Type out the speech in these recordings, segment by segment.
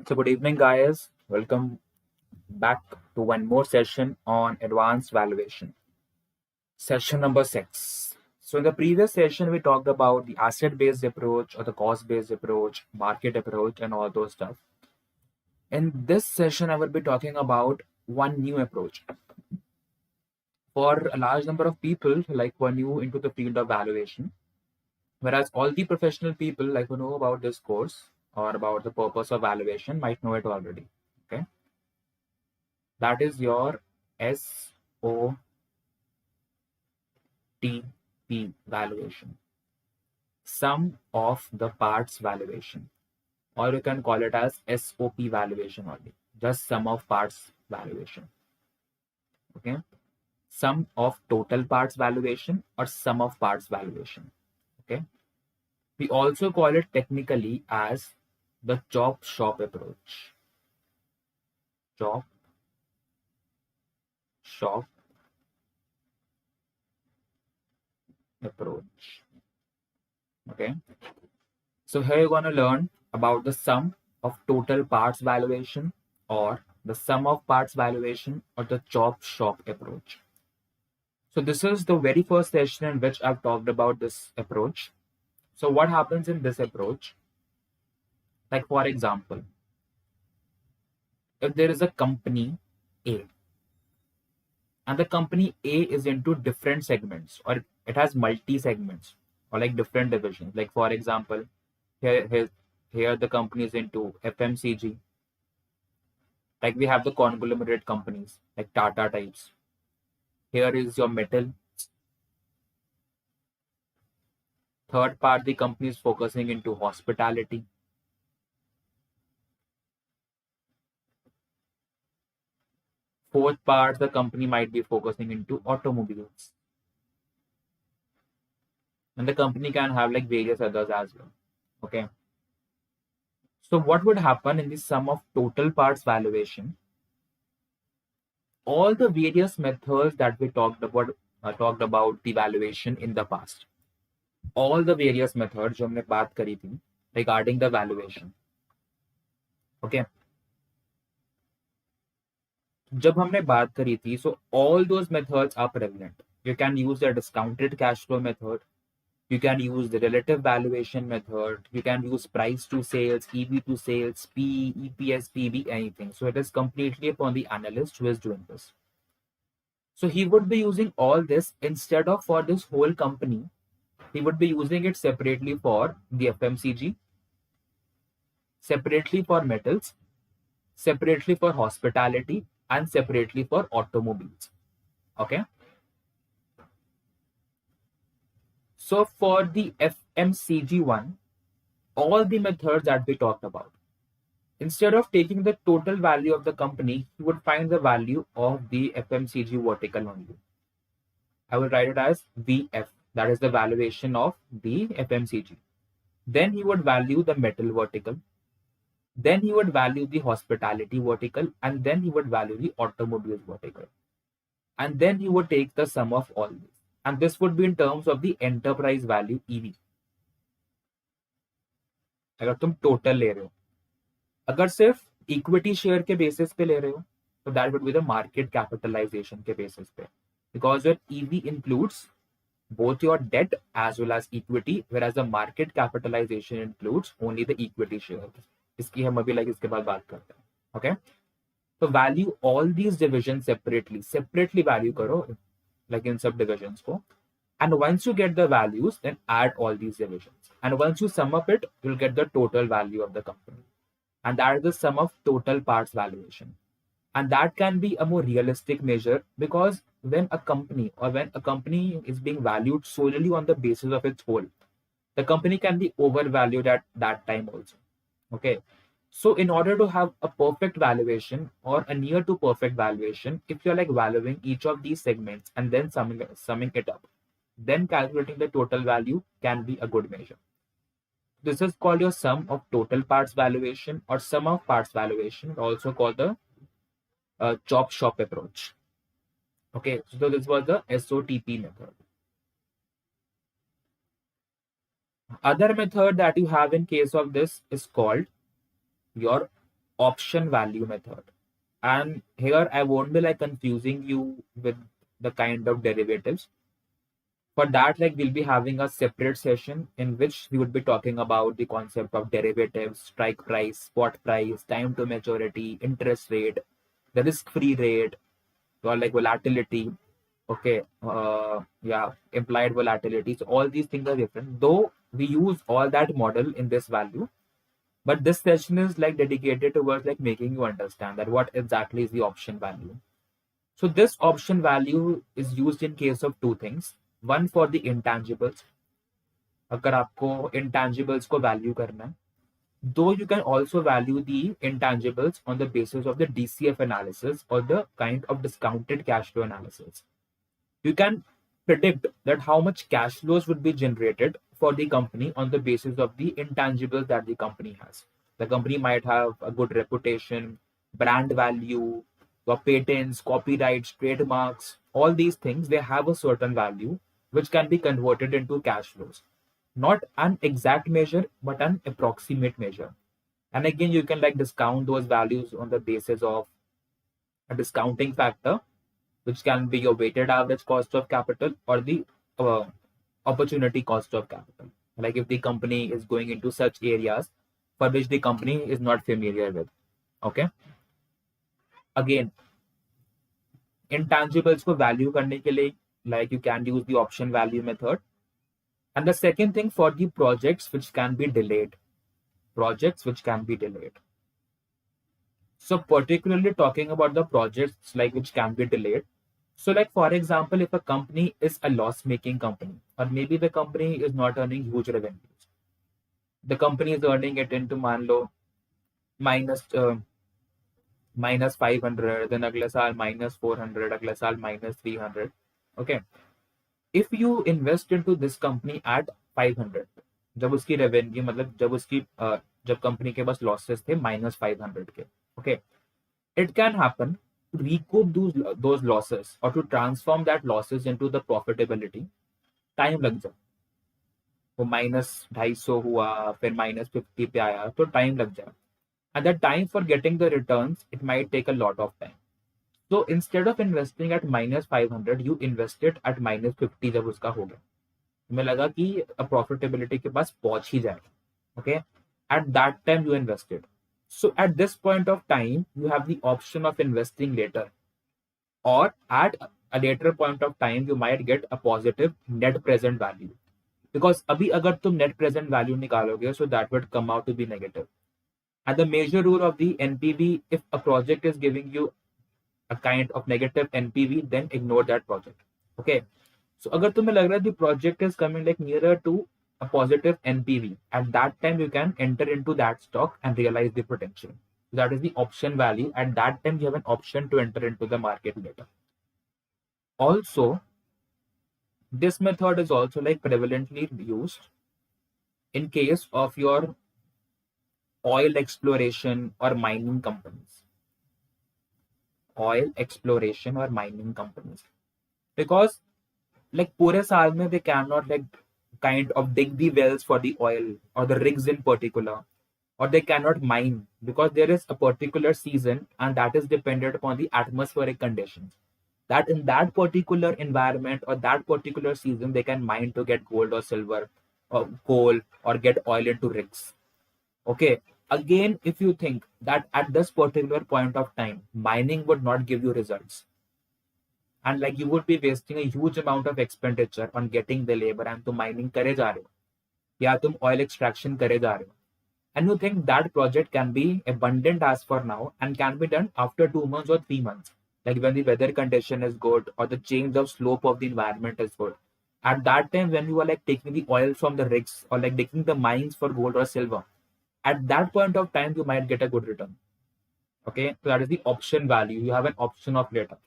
So, good evening, guys. Welcome back to one more session on advanced valuation, session number 6. So, in the previous session, we talked about the asset based approach or the cost based approach, market approach, and all those stuff. In this session, I will be talking about one new approach for a large number of people, like who are new into the field of valuation. Whereas all the professional people, like who know about this course or about the purpose of valuation, might know it already. Okay, that is your SOTP valuation, sum of the parts valuation, or you can call it as SOP valuation only, just sum of parts valuation. Okay, sum of total parts valuation or sum of parts valuation. Okay, we also call it technically as the chop shop approach. Chop shop approach. Okay, so here you're going to learn about the sum of total parts valuation or the sum of parts valuation or the chop shop approach. So this is the very first session in which I've talked about this approach. So what happens in this approach? Like for example, if there is a company A and the company A is into different segments or it has multi segments or like different divisions. Like for example, here the company is into FMCG. Like we have the conglomerate companies like Tata types. Here is your metal. Third part, the company is focusing into hospitality. Fourth part, the company might be focusing into automobiles. And the company can have like various others as well. Okay. So what would happen in the sum of total parts valuation? All the various methods that we talked about the valuation in the past. All the various methods जो हमने बात करी थी regarding the valuation. Okay. जब हमने बात करी थी, so all those methods are prevalent. You can use the discounted cash flow method. You can use the relative valuation method. You can use price to sales, EV to sales, P, EPS, PB, anything. So it is completely upon the analyst who is doing this. So he would be using all this instead of for this whole company. He would be using it separately for the FMCG, separately for metals, separately for hospitality, and separately for automobiles. Okay. So for the FMCG one, all the methods that we talked about, instead of taking the total value of the company, you would find the value of the FMCG vertical only. I will write it as VF, that is the valuation of the FMCG. Then he would value the metal vertical. Then he would value the hospitality vertical, and then he would value the automobiles vertical. And then he would take the sum of all this. And this would be in terms of the enterprise value EV. अगर तुम total ले रहे हो, अगर सिर्फ equity share के basis पे ले रहे हो, तो that would be the market capitalisation के बेसिस पे, because your EV includes both your debt as well as equity, whereas the market capitalization includes only the equity shares. इसकी हम अभी इसके बाद बात करते हैं. Okay, so value all these divisions separately value करो like in subdivisions को, and once you get the values, then add all these divisions, and once you sum up it, you'll get the total value of the company, and that is the sum of total parts valuation. And that can be a more realistic measure, because when a company is being valued solely on the basis of its whole, the company can be overvalued at that time also. Okay, so in order to have a perfect valuation or a near to perfect valuation, if you're like valuing each of these segments and then summing it up, then calculating the total value can be a good measure. This is called your sum of total parts valuation or sum of parts valuation, also called the chop shop approach. Okay, so this was the SOTP method. Other method that you have in case of this is called your option value method. And here I won't be like confusing you with the kind of derivatives. For that, like we'll be having a separate session in which we would be talking about the concept of derivatives, strike price, spot price, time to maturity, interest rate, the risk-free rate, or like volatility. Okay, yeah, implied volatility. So all these things are different. Though we use all that model in this value, but this session is like dedicated towards like making you understand that what exactly is the option value. So this option value is used in case of two things. One for the intangibles. अगर आपको intangibles को value करना है, though you can also value the intangibles on the basis of the DCF analysis or the kind of discounted cash flow analysis. You can predict that how much cash flows would be generated for the company on the basis of the intangibles that the company has. The company might have a good reputation, brand value, your patents, copyrights, trademarks, all these things, they have a certain value which can be converted into cash flows. Not an exact measure, but an approximate measure. And again, you can like discount those values on the basis of a discounting factor, which can be your weighted average cost of capital or the uh, opportunity cost of capital. Like if the company is going into such areas for which the company is not familiar with. Okay. Again, intangibles को value करने के लिए, like you can use the option value method. And the second thing for the projects which can be delayed. Projects which can be delayed. So particularly talking about the projects like which can be delayed. So like for example, if a company is a loss-making company, or maybe the company is not earning huge revenues, the company is earning it into मान लो minus 500, then अगले साल minus 400, अगले साल minus 300. Okay, if you invest into this company at 500, जब उसकी revenue मतलब जब company के पास losses थे minus 500 के, okay, it can happen to recoup those losses or to transform that losses into the profitability. Time लग जाए, वो -250 हुआ, फिर -50 पे आया, तो टाइम लग जाए. And the time for getting the returns, it might take a lot of time. So instead of investing at -500, you invested at -50 जब उसका हो गया. तुम्हें लगा कि profitability के पास पहुंच ही जाएगा. Okay, at that time you invested. So at this point of time, you have the option of investing later, or at a later point of time, you might get a positive net present value. Because अभी अगर तुम net present value निकालोगे, so that would come out to be negative. And the major rule of the NPV, if a project is giving you a kind of negative NPV, then ignore that project. Okay. So अगर तुम्हें लग रहा है the project is coming like nearer to a positive NPV, at that time you can enter into that stock and realize the potential. That is the option value. At that time you have an option to enter into the market later. Also, this method is also like prevalently used in case of your oil exploration or mining companies. Oil exploration or mining companies. Because like पूरे साल में they cannot like kind of dig the wells for the oil or the rigs in particular, or they cannot mine because there is a particular season and that is dependent upon the atmospheric conditions. That in that particular environment or that particular season, they can mine to get gold or silver or coal or get oil into rigs. Okay. Again, if you think that at this particular point of time, mining would not give you results, and like you would be wasting a huge amount of expenditure on getting the labor and तुम mining करे जा रहे हो या तुम oil extraction करे जा रहे हो, and you think that project can be abundant as for now and can be done after 2 months or 3 months, like when the weather condition is good or the change of slope of the environment is good. At that time, when you are like taking the oil from the rigs or like digging the mines for gold or silver, at that point of time, you might get a good return. Okay, so that is the option value. You have an option of later.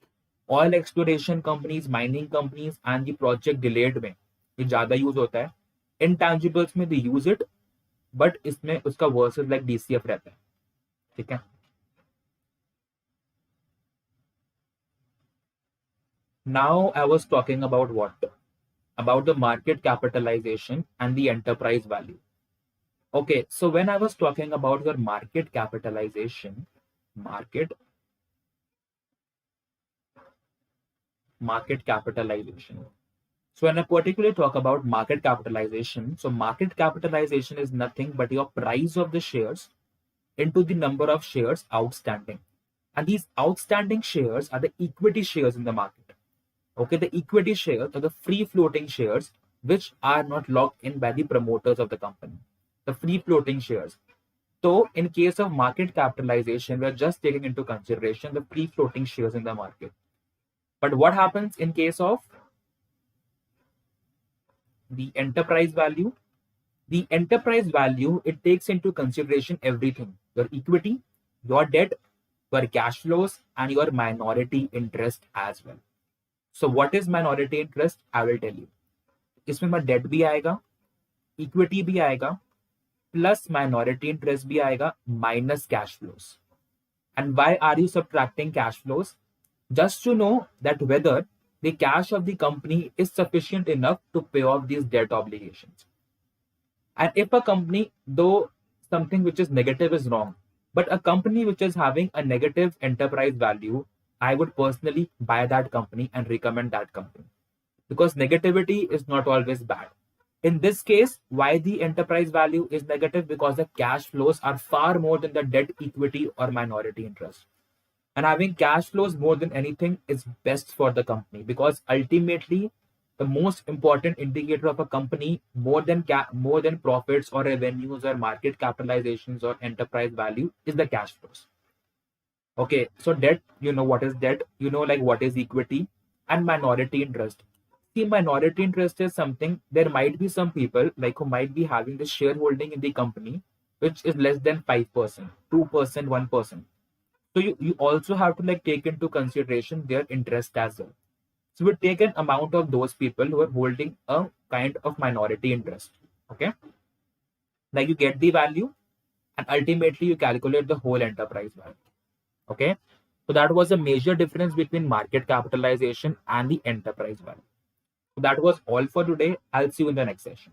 Oil exploration companies, mining companies, and the project delayed में ये ज़्यादा use होता है. Intangibles में they use it, but इसमें उसका versus like DCF रहता है. ठीक है. Now I was talking about what? About the market capitalization and the enterprise value. Okay, so when I was talking about your market capitalization, market market capitalization. So when I particularly talk about market capitalization, so market capitalization is nothing but your price of the shares into the number of shares outstanding. And these outstanding shares are the equity shares in the market. Okay, the equity shares are the free floating shares which are not locked in by the promoters of the company. The free floating shares. So in case of market capitalization, we're just taking into consideration the free floating shares in the market. But what happens in case of the enterprise value? The enterprise value, it takes into consideration everything: your equity, your debt, your cash flows, and your minority interest as well. So what is minority interest? I will tell you. इसमें मैं debt भी आएगा, equity भी आएगा, plus minority interest भी आएगा, minus cash flows. And why are you subtracting cash flows? Just to know that whether the cash of the company is sufficient enough to pay off these debt obligations. And if a company, though something which is negative is wrong, but a company which is having a negative enterprise value, I would personally buy that company and recommend that company, because negativity is not always bad. In this case, why the enterprise value is negative? Because the cash flows are far more than the debt, equity, or minority interest. And having cash flows more than anything is best for the company, because ultimately the most important indicator of a company, more than profits or revenues or market capitalizations or enterprise value, is the cash flows. Okay, so debt, you know what is debt, you know like what is equity. And minority interest. See, minority interest is something, there might be some people like who might be having the shareholding in the company which is less than 5%, 2%, 1%. So you also have to like take into consideration their interest as well. So we take an amount of those people who are holding a kind of minority interest. Okay, like you get the value and ultimately you calculate the whole enterprise value. Okay, so that was a major difference between market capitalization and the enterprise value. So that was all for today. I'll see you in the next session.